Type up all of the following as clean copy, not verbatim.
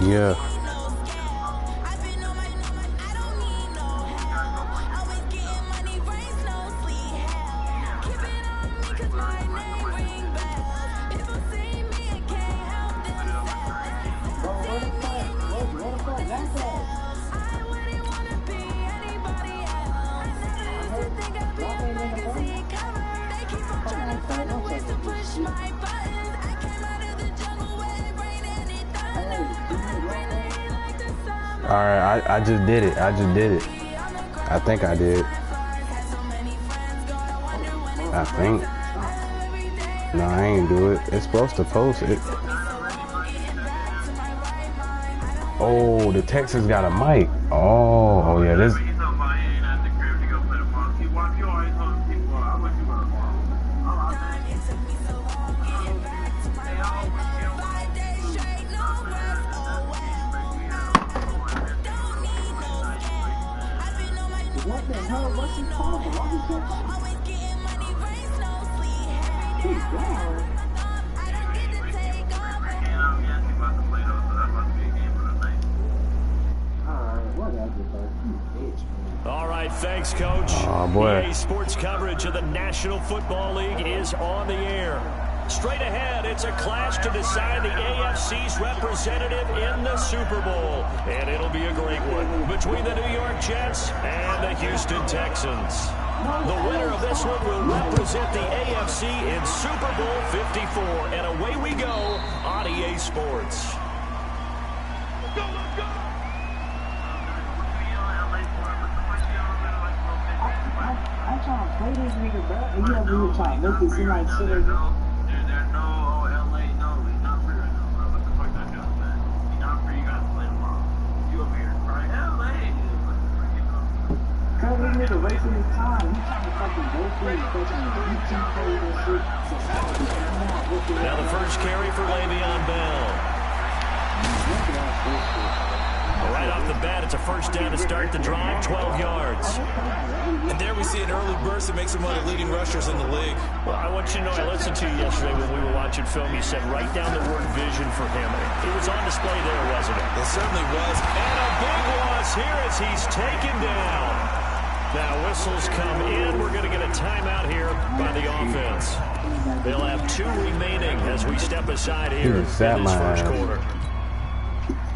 Yeah. All right, I just did it. I just did it. I think I did. I think. No, I ain't do it. It's supposed to post it. Oh, the Texans got a mic. Oh yeah, this. What the hell? What's he calling? Why he All right, thanks, Coach. Oh, boy. EA Sports coverage of the National Football League is on the air. Straight ahead, it's a clash to decide the AFC's representative in the Super Bowl. And it'll be a great one between the New York Jets and the Houston Texans. The winner of this one will represent the AFC in Super Bowl 54. And away we go on EA Sports. Let's go, let's go! I'm trying to play this nigga, bro. And you over here trying to make it seem like shit is... Nigga wasting his time. He's trying to fucking go through and fucking YouTube page and shit. Now the first carry for Le'Veon Bell. Right off the bat, it's a first down to start the drive, 12 yards. And there we see an early burst that makes him one of the leading rushers in the league. Well, I want you to know, I listened to you yesterday when we were watching film. You said write down the word vision for him. It was on display there, wasn't it? It certainly was. And a big loss here as he's taken down. Now whistles come in. We're going to get a timeout here by the offense. They'll have 2 remaining as we step aside here in this first quarter.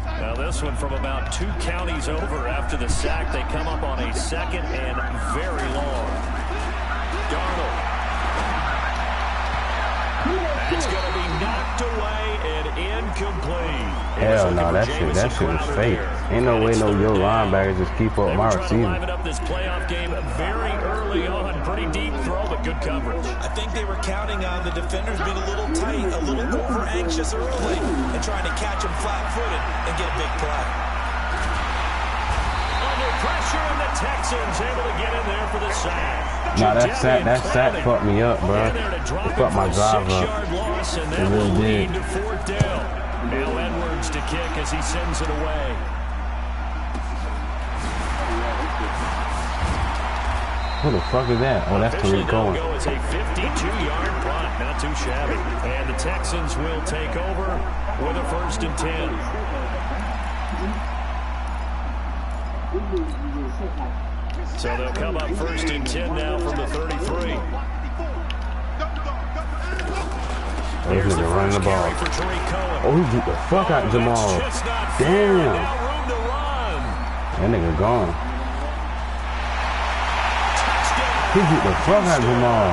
Now this one from about 2 counties over after the sack. They come up on a second and very long. Darnold. It's going to be knocked away and incomplete. Hell no, that shit was fake. Ain't no way no yo linebackers just keep up my receiver. Lining up this playoff game very early on. Pretty deep throw, but good coverage. I think they were counting on the defenders being a little tight, a little over anxious early, and trying to catch him flat-footed and get a big play. Under pressure, and the Texans able to get in there for the sack. Nah, that sack fucked me up, bro. It fucked my drive up. It really did. Now Edwards to kick as he sends it away. Who the fuck is that? Oh, that's Tariq Cohen. It's a 52-yard punt, not too shabby. And the Texans will take over with a 1st and 10. So they'll come up 1st and 10 now from the 33. Oh, this nigga running the ball. Oh, he beat the fuck out of Jamal. Damn. That nigga gone. He beat the fuck out of Jamal.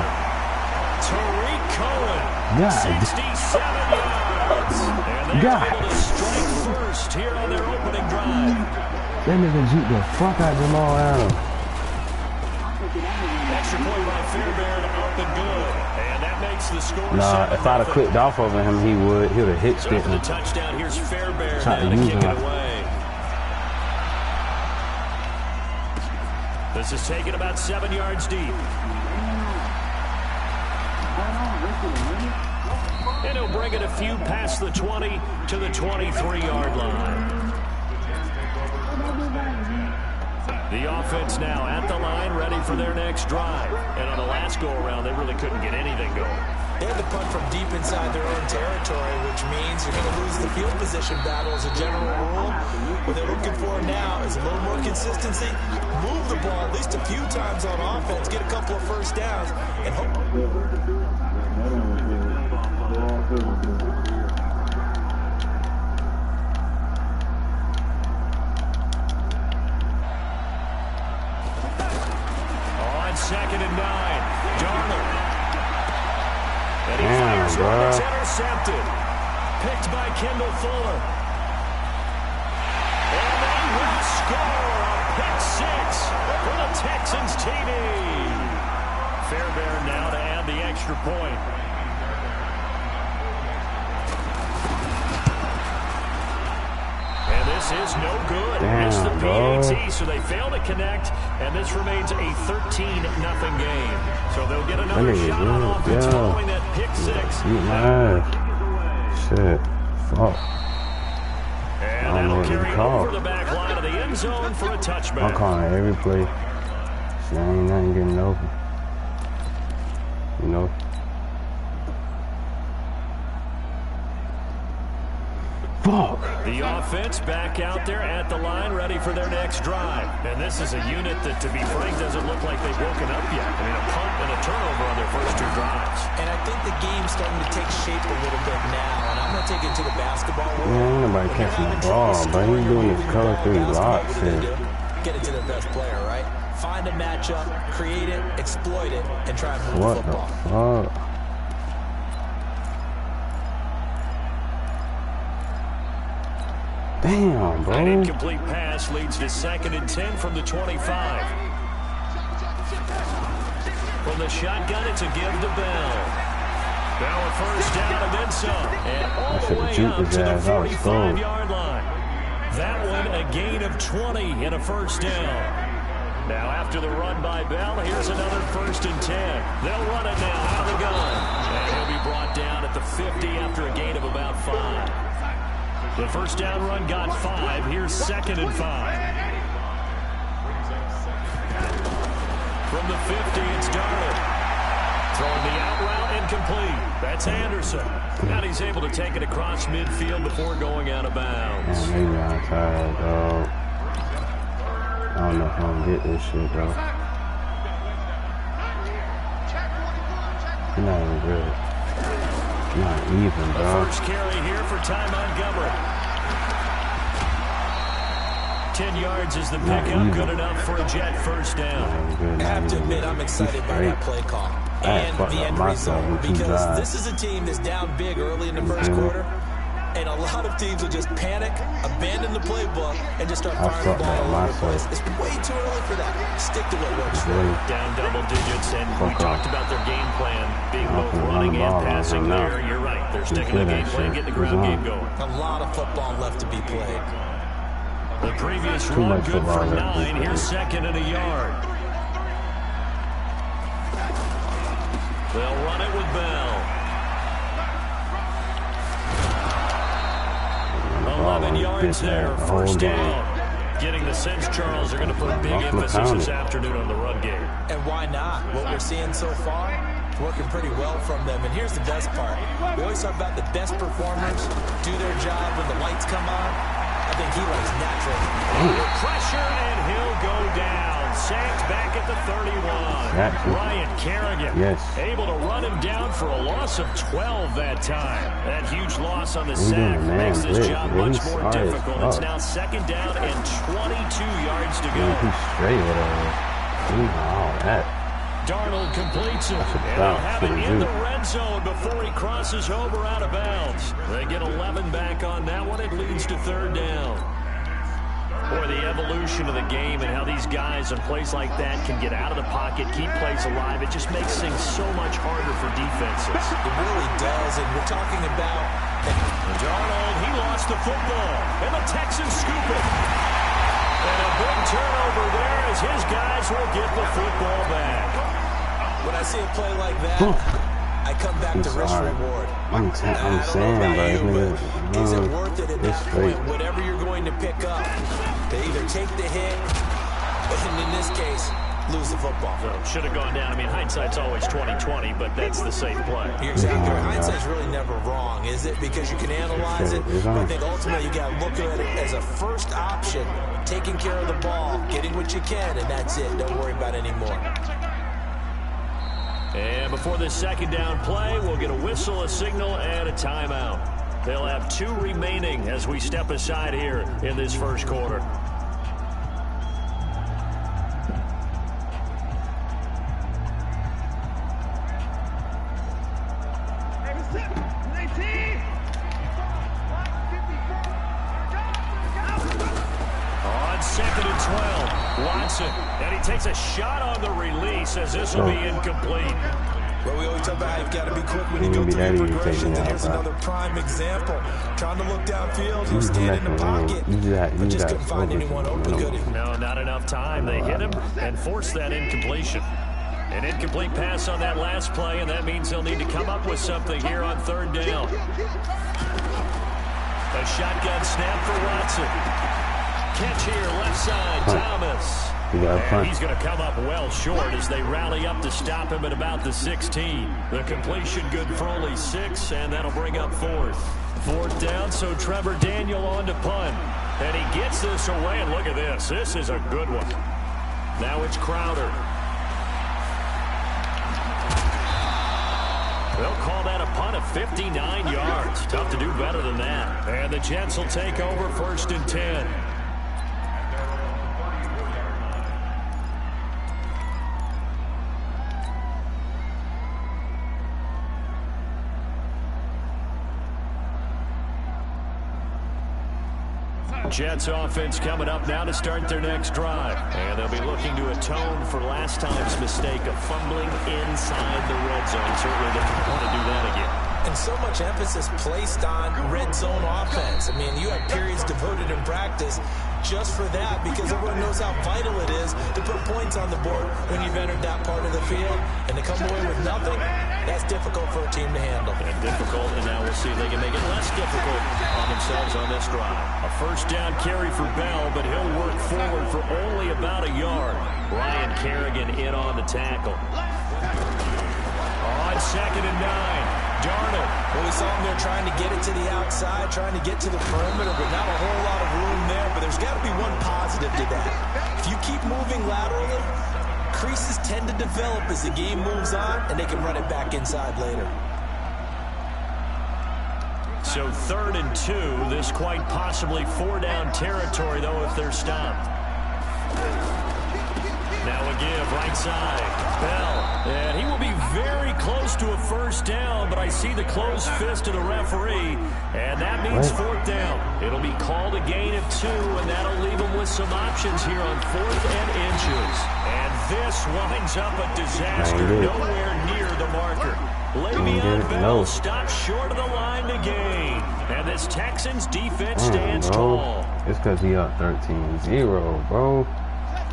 Tariq Cohen, God. 67 yards. And they're able to strike first here on their opening drive. That nigga beat the fuck out of Jamal Adams. Extra point by Fairbairn up and good. And that makes the score. Nah, if I'd have clicked off of him, he would have hit stick. The touchdown. Here's Fairbairn Tried now to to use kick him. it away. This is taken about 7 yards deep. And he'll bring it a few past the 20 to the 23-yard line. The offense now at the line, ready for their next drive. And on the last go-around, they really couldn't get anything going. They had to punt from deep inside their own territory, which means you're going to lose the field position battle as a general rule. What they're looking for now is a little more consistency, move the ball at least a few times on offense, get a couple of first downs, and hope. Second and 9. Darnold. And he fires one. It's intercepted. Picked by Kendall Fuller. And they will score a pick 6 for the Texans TD. Fairbairn now to add the extra point. And this is no good. It's the PAT, so they fail to connect, and this remains a 13-0 game. So they'll get another shot on offense following that pick 6. Shit. Fuck. And that'll carry over the back line of the end zone for a touchback. I'm calling every play. Shit, ain't nothing getting open. You know? Fuck. The offense back out there at the line, ready for their next drive. And this is a unit that, to be frank, doesn't look like they've woken up yet. I mean, a punt and a turnover on their first 2 drives. And I think the game's starting to take shape a little bit now. And I'm going to take it to the basketball world. Man, ain't nobody catching the ball, but he's doing this color 3 blocks shit. Get it to their best player, right? Find a matchup, create it, exploit it, and try and move the football. What the fuck? Damn, bro. An incomplete pass leads to 2nd and 10 from the 25. From the shotgun, it's a give to Bell. Bell a first down and then some. And all the way up to the 45-yard line. That one a gain of 20 and a first down. Now after the run by Bell, here's another 1st and 10. They'll run it now out of the gun. And he'll be brought down at the 50 after a gain of about 5. The first down run got 5. Here's 2nd and 5. From the 50, it's Darnold. Throwing the out route incomplete. That's Anderson. Now he's able to take it across midfield before going out of bounds. Man, maybe I'm tired, dog. I don't know if I'm gonna get this shit, though. Not even good. Not even, bro. The first carry here for Ty Montgomery. 10 yards is the pickup. Good enough for a Jet first down. I have to admit, I'm excited by that play call and the end result, because this is a team that's down big early in the first quarter, and a lot of teams will just panic, abandon the playbook, and just start firing the ball all over the place. It's way too early for that. Stick to what works for you. Down double digits, and we talked about their game plan being both running and passing there. You're right. They're sticking to the game plan, getting the ground game going. A lot of football left to be played. The previous run good for 9. Here's 2nd and a yard. They'll run it with Bell. 11 yards there, first down. Getting the sense, Charles, are going to put big emphasis this afternoon on the run game. And why not? What we're seeing so far, it's working pretty well from them. And here's the best part. We always talk about the best performers do their job when the lights come on. I think he likes natural. Pressure, and he'll go down. Sacked back at the 31. Ryan Kerrigan able to run him down for a loss of 12 that time. That huge loss on the sack makes this job much more difficult. It's now 2nd down and 22 yards to go. He's straight with all that. Darnold completes it, and they'll have it in the red zone before he crosses over out of bounds. They get 11 back on that one. It leads to 3rd down. Boy, the evolution of the game and how these guys in plays like that can get out of the pocket, keep plays alive, it just makes things so much harder for defenses. It really does, and we're talking about... Darnold, he lost the football, and the Texans scoop it. And a big turnover there as his guys will get the football back. When I see a play like that, I come back to risk reward. I'm saying, bro. Is it worth it at that point? Whatever you're going to pick up, to either take the hit, and in this case, lose the football. So should have gone down. I mean, hindsight's always 20/20, but that's the safe play. You're exactly right. Hindsight's really never wrong, is it? Because you can analyze it, but I think ultimately you got to look at it as a first option, taking care of the ball, getting what you can, and that's it. Don't worry about it anymore. And before this second down play, we'll get a whistle, a signal, and a timeout. They'll have 2 remaining as we step aside here in this first quarter. On 2nd and 12, Watson, and he takes a shot on the release as this will be incomplete. Well, we always talk about how you've got to be quick when you go through your progressions, and here's another prime example. Trying to look downfield, he was standing in the pocket, but just couldn't find anyone open. No, not enough time. They hit him and forced that incompletion. An incomplete pass on that last play, and that means they'll need to come up with something here on 3rd down. A shotgun snap for Watson. Catch here, left side, Thomas. And he's going to come up well short as they rally up to stop him at about the 16. The completion good for only 6, and that'll bring up 4th. 4th down, so Trevor Daniel on to punt. And he gets this away, and look at this. This is a good one. Now it's Crowder. They'll call that a punt of 59 yards. Tough to do better than that. And the Jets will take over 1st and 10. Jets offense coming up now to start their next drive. And they'll be looking to atone for last time's mistake of fumbling inside the red zone. Certainly they don't want to do that again. And so much emphasis placed on red zone offense. I mean, you have periods devoted in practice just for that because everyone knows how vital it is to put points on the board when you've entered that part of the field. And to come away with nothing, that's difficult for a team to handle. And difficult, and now we'll see if they can make it less difficult on themselves on this drive. A 1st down carry for Bell, but he'll work forward for only about a yard. Ryan Kerrigan in on the tackle. On 2nd and 9. Darnold. Well, we saw him there trying to get it to the outside, trying to get to the perimeter, but not a whole lot of room there. But there's got to be one positive to that. If you keep moving laterally, creases tend to develop as the game moves on, and they can run it back inside later. So 3rd and 2. This quite possibly 4-down territory, though, if they're stopped. Now a give, right side. Bell. And he will be very close to a 1st down, but I see the closed fist of the referee, and that means 4th down. It'll be called a gain of 2, and that'll leave him with some options here on 4th and inches. And this winds up a disaster nowhere near the marker. Le'Veon Bell stops short of the line to gain. And this Texans defense stands tall. It's because he up 13-0, bro.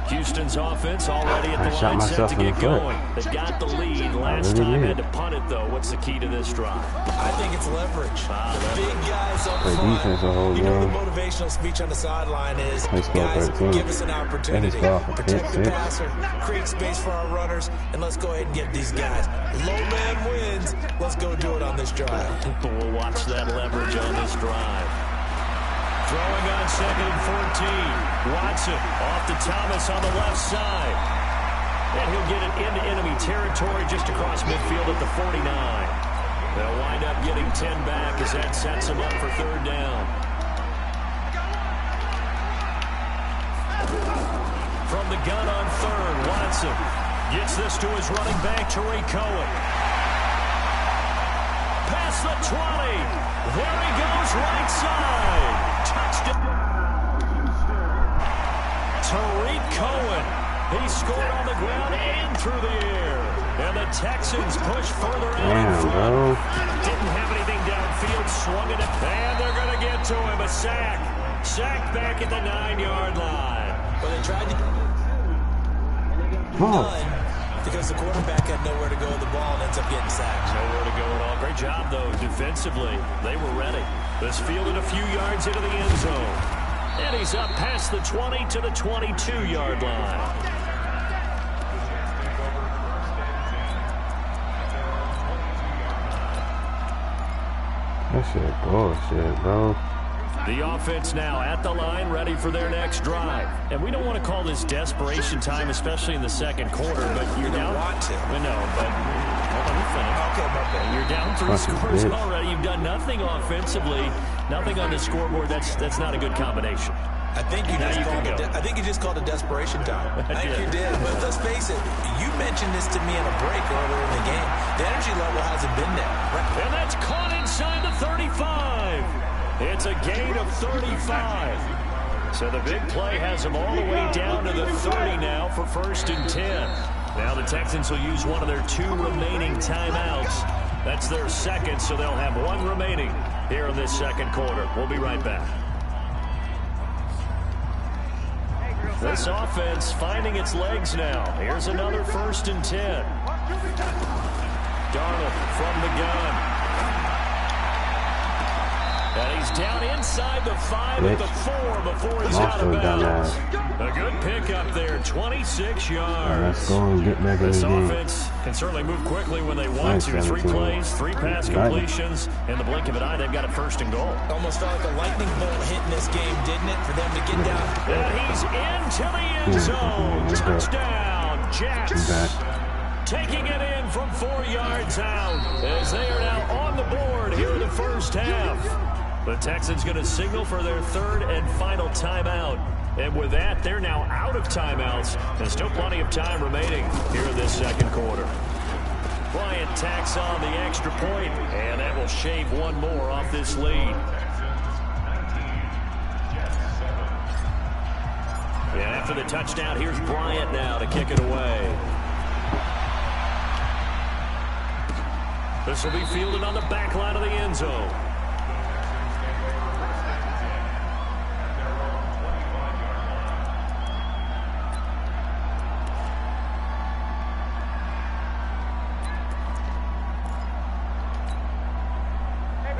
Houston's offense already at the line set to get going. They got the lead. Last time had to punt it, though. What's the key to this drive? I think it's leverage. The big guys up front. You know the motivational speech on the sideline is, guys, give us an opportunity. Protect the passer, create space for our runners, and let's go ahead and get these guys. Low man wins. Let's go do it on this drive. We'll watch that leverage on this drive. Throwing on 2nd and 14. Watson off to Thomas on the left side. And he'll get it into enemy territory just across midfield at the 49. They'll wind up getting 10 back as that sets them up for 3rd down. From the gun on 3rd, Watson gets this to his running back, Tariq Cohen. Past the 20. There he goes, right side. Touchdown. Tariq Cohen. He scored on the ground and through the air. And the Texans push further out in front. Didn't have anything downfield, swung it, and they're going to get to him. A sack. Sacked back at the 9-yard line. But they tried to... because the quarterback had nowhere to go with the ball and ends up getting sacked. Nowhere to go at all. Great job, though, defensively. They were ready. This fielded a few yards into the end zone. And he's up past the 20 to the 22-yard line. That shit bullshit, bro. The offense now at the line, ready for their next drive. And we don't want to call this desperation time, especially in the second quarter, but you're down. Want to. No, but hold on, finish. Okay, my bad. You're down 3 scores already. You've done nothing offensively, nothing on the scoreboard. That's not a good combination. I think you just called it desperation time. I think you did. But let's face it, you mentioned this to me in a break earlier in the game. The energy level hasn't been there. Right? And that's caught inside the 35. It's a gain of 35. So the big play has them all the way down to the 30 now for 1st and 10. Now the Texans will use one of their 2 remaining timeouts. That's their second, so they'll have 1 remaining here in this second quarter. We'll be right back. This offense finding its legs now. Here's another 1st and 10. Darnold from the gun. And he's down inside the 5 at the 4 before he's out of bounds. A good pickup there, 26 yards. Let's go and get back in the game. This offense can certainly move quickly when they want to. 3 plays, 3 pass completions. In the blink of an eye, they've got a 1st and goal. Almost felt like a lightning bolt hitting this game, didn't it, for them to get down? And he's into the end zone. Touchdown, Jets. Taking it in from 4 yards out as they are now on the board here in the first half. The Texans going to signal for their 3rd and final timeout. And with that, they're now out of timeouts. There's still plenty of time remaining here in this second quarter. Bryant tacks on the extra point, and that will shave 1 more off this lead. And after the touchdown, here's Bryant now to kick it away. This will be fielded on the back line of the end zone.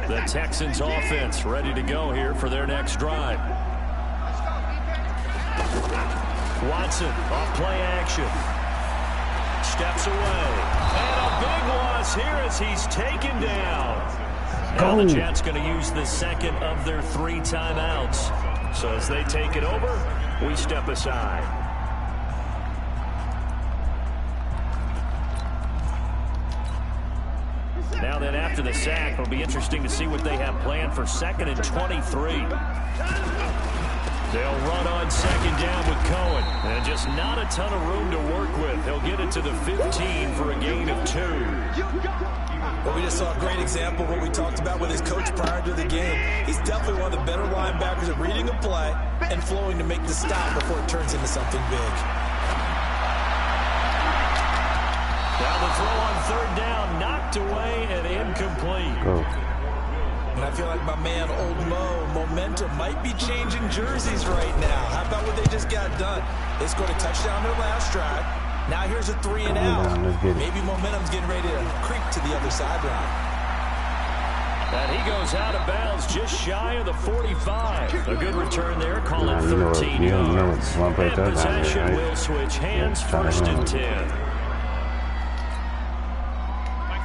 The Texans offense ready to go here for their next drive. Watson off play action. Steps away. And a big loss here as he's taken down. Now the Jets going to use the second of their 3 timeouts. So as they take it over, we step aside. Now then, after the sack, it'll be interesting to see what they have planned for 2nd and 23. They'll run on 2nd down with Cohen. And just not a ton of room to work with. He'll get it to the 15 for a gain of 2. Well, we just saw a great example of what we talked about with his coach prior to the game. He's definitely one of the better linebackers at reading a play and flowing to make the stop before it turns into something big. Now the throw on 3rd down, knocked away and incomplete. And I feel like my man, Old Mo, momentum might be changing jerseys right now. How about what they just got done? They scored a touchdown their last drive. Now here's a 3 and out. Maybe momentum's getting ready to creep to the other sideline. And he goes out of bounds just shy of the 45. A good return there, call it 13 yards. And possession will switch hands, 1st and 10.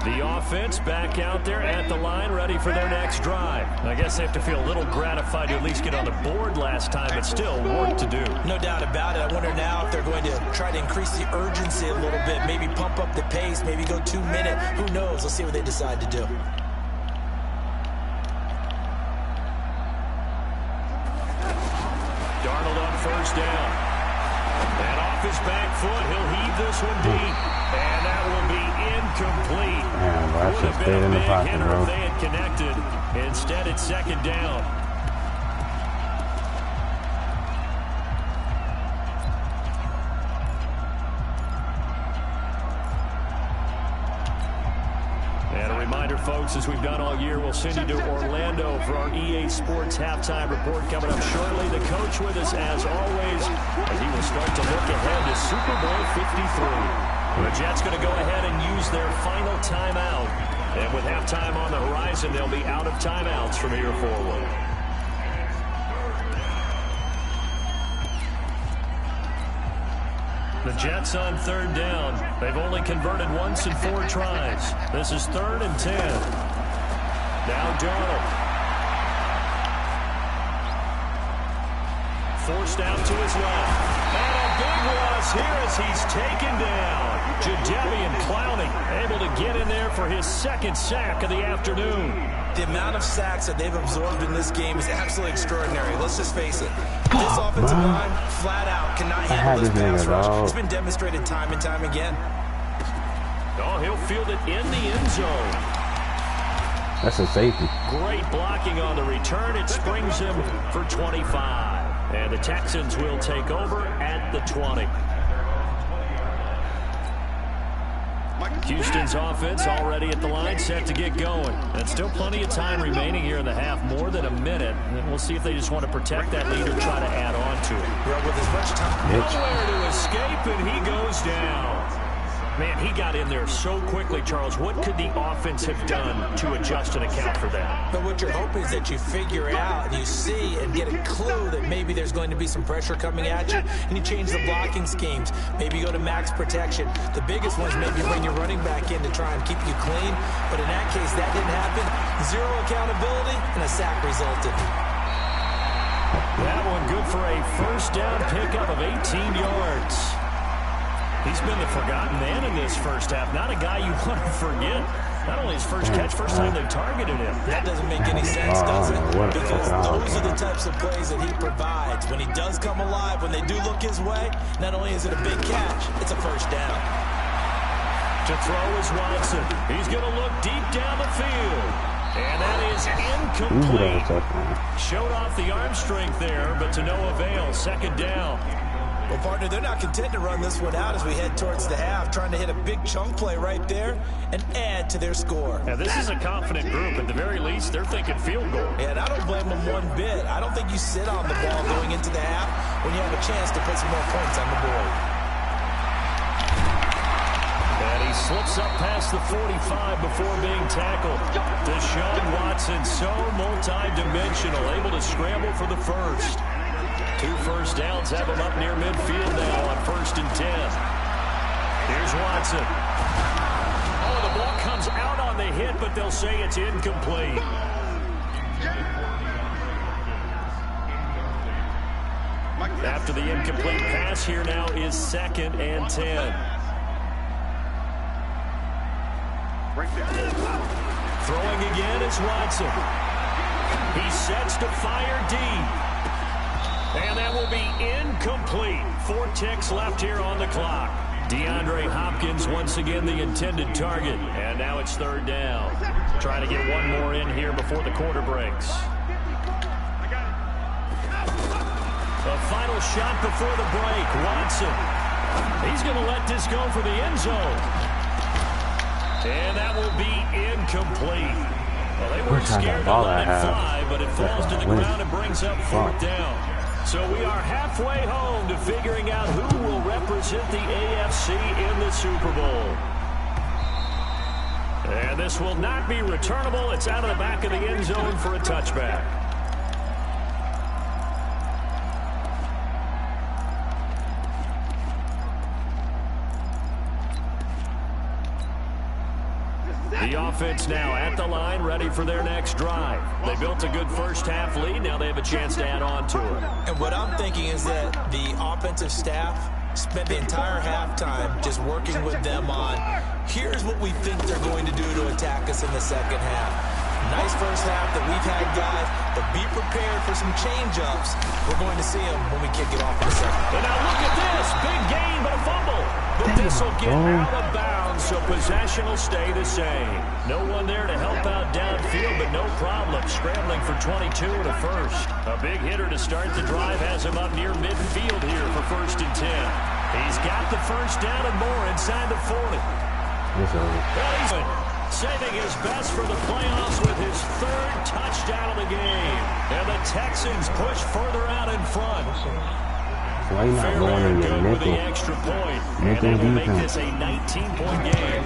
The offense back out there at the line, ready for their next drive. I guess they have to feel a little gratified to at least get on the board last time, but still work to do. No doubt about it. I wonder now if they're going to try to increase the urgency a little bit, maybe pump up the pace, maybe go 2-minute. Who knows? Let's see what they decide to do. Darnold on 1st down. And off his back foot, he'll heave this one deep. And that will be incomplete. Man, bro, I should have stayed in the pocket, bro. If they had connected. Instead, it's 2nd down. And a reminder, folks, as we've done all year, we'll send you to Orlando for our EA Sports halftime report coming up shortly. The coach with us, as always, as he will start to look ahead to Super Bowl 53. The Jets going to go ahead and use their final timeout. And with halftime on the horizon, they'll be out of timeouts from here forward. The Jets on 3rd down. They've only converted once in 4 tries. This is 3rd and 10. Now Darnold. Forced out to his left. And a big loss here as he's taken down. Jadeveon Clowney able to get in there for his second sack of the afternoon. The amount of sacks that they've absorbed in this game is absolutely extraordinary. Let's just face it. This offensive line, flat out, cannot handle this pass rush. It's been demonstrated time and time again. Oh, he'll field it in the end zone. That's a safety. Great blocking on the return. It springs him for 25. And the Texans will take over at the 20. Houston's offense already at the line, set to get going. And still plenty of time remaining here in the half, more than a minute. And we'll see if they just want to protect that lead or try to add on to it. Well, with as much time. Nowhere to escape, and he goes down. Man, he got in there so quickly, Charles. What could the offense have done to adjust and account for that? But what you're hoping is that you figure out and you see and get a clue that maybe there's going to be some pressure coming at you, and you change the blocking schemes. Maybe you go to max protection. The biggest ones maybe bring your running back in to try and keep you clean. But in that case, that didn't happen. Zero accountability, and a sack resulted. That one good for a first down pickup of 18 yards. He's been the forgotten man in this first half. Not a guy you want to forget. Not only his first catch, first time they've targeted him. That doesn't make any sense, does it? Because those are the types of plays that he provides. When he does come alive, when they do look his way, not only is it a big catch, it's a first down. To throw is Watson. He's going to look deep down the field. And that is incomplete. Showed off the arm strength there, but to no avail. Second down. Well, partner, they're not content to run this one out as we head towards the half, trying to hit a big chunk play right there and add to their score. Now, this is a confident group. At the very least, they're thinking field goal. Yeah, and I don't blame them one bit. I don't think you sit on the ball going into the half when you have a chance to put some more points on the board. And he slips up past the 45 before being tackled. Deshaun Watson, so multi-dimensional, able to scramble for the first. 2 first downs have him up near midfield now on 1st and 10. Here's Watson. Oh, the ball comes out on the hit, but they'll say it's incomplete. After the incomplete pass, here now is 2nd and 10. Throwing again is Watson. He sets to fire deep. And that will be incomplete. 4 ticks left here on the clock. DeAndre Hopkins once again the intended target. And now it's 3rd down. Trying to get one more in here before the quarter breaks. A final shot before the break. Watson. He's going to let this go for the end zone. And that will be incomplete. Well, they weren't scared to let it fly, but it falls to the ground and brings up 4th down. So we are halfway home to figuring out who will represent the AFC in the Super Bowl. And this will not be returnable. It's out of the back of the end zone for a touchback. The offense now at the line, ready for their next drive. They built a good first half lead. Now they have a chance to add on to it. And what I'm thinking is that the offensive staff spent the entire halftime just working with them on, here's what we think they're going to do to attack us in the second half. Nice first half that we've had, guys, but be prepared for some change-ups. We're going to see them when we kick it off in a second. And now look at this. Big gain, but a fumble. But this will get out of bounds, so possession will stay the same. No one there to help out downfield, but no problem. Scrambling for 22 and a first. A big hitter to start the drive has him up near midfield here for 1st and 10. He's got the first down and more inside the 40. He's saving his best for the playoffs with his 3rd touchdown of the game. And the Texans push further out in front. Why you not going in your nickel? Extra point. Nickel And that will make defense. this a 19-point game.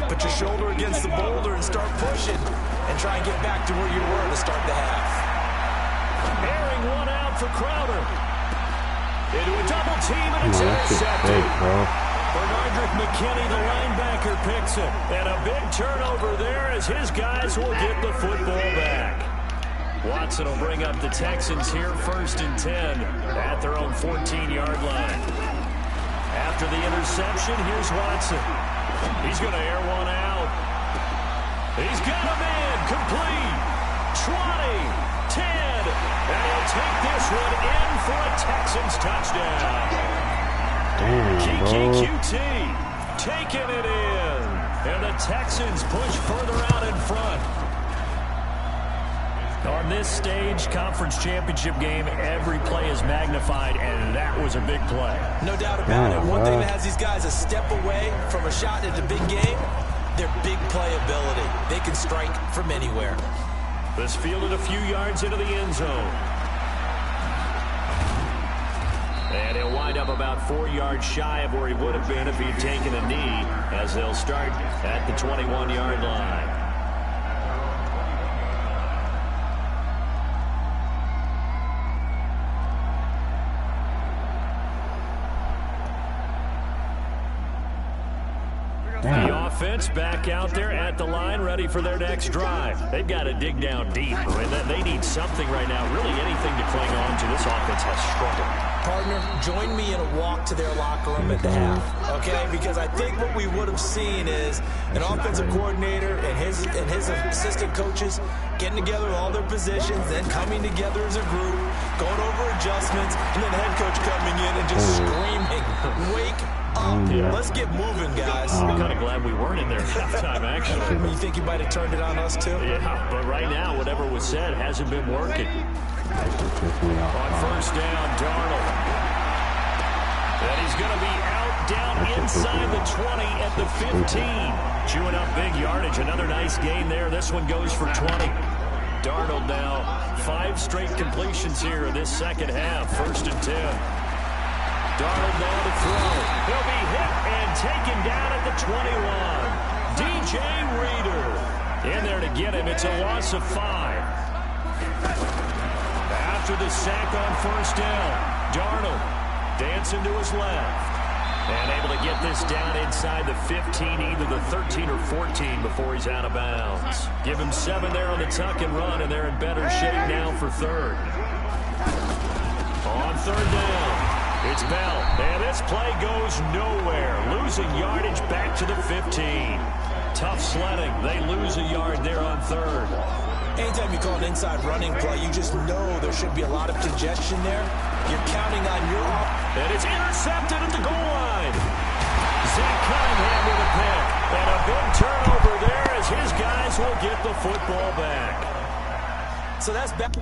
Put your shoulder against the boulder and start pushing and try and get back to where you were to start the half. Airing one out for Crowder. Into a double team, and it's intercepted. Bernard McKinney, the linebacker, picks it. And a big turnover there as his guys will get the football back. Watson will bring up the Texans here 1st and 10 at their own 14-yard line. After the interception, here's Watson. He's going to air one out. He's got him in. Complete. 20, 10. And he'll take this one in for a Texans touchdown. Damn, QT taking it in. And the Texans push further out in front. On this stage, conference championship game, every play is magnified, and that was a big play. No doubt about it. One thing that has these guys a step away from a shot at the big game, their big play ability. They can strike from anywhere. This fielded a few yards into the end zone. And he'll wind up about 4 yards shy of where he would have been if he'd taken a knee, as they'll start at the 21-yard line. The offense back out there at the line, ready for their next drive. They've got to dig down deep. I mean, they need something right now, really anything to cling on to. This offense has struggled. Partner, join me in a walk to their locker room at the half, okay? Because I think what we would have seen is an offensive coordinator and his assistant coaches getting together all their positions, then coming together as a group, going over adjustments, and then the head coach coming in and just screaming, "Wake up. Let's get moving, guys." I'm kind of glad we weren't in there at halftime, actually. You think you might have turned it on us, too? Yeah, but right now, whatever was said hasn't been working. On 1st down, Darnold. And he's going to be out down inside the 20 at the 15. Chewing up big yardage. Another nice gain there. This one goes for 20. Darnold now 5 straight completions here in this second half. 1st and 10. Darnold now to throw. He'll be hit and taken down at the 21. DJ Reader in there to get him. It's a loss of 5. After the sack on 1st down, Darnold dancing to his left. And able to get this down inside the 15, either the 13 or 14 before he's out of bounds. Give him 7 there on the tuck and run, and they're in better shape now for 3rd. On 3rd down, it's Bell. And this play goes nowhere. Losing yardage back to the 15. Tough sledding. They lose a yard there on 3rd. Anytime you call an inside running play, you just know there should be a lot of congestion there. You're counting on your... And it's intercepted at the goal line. Zach Cunningham with a pick. And a big turnover there as his guys will get the football back. So that's back.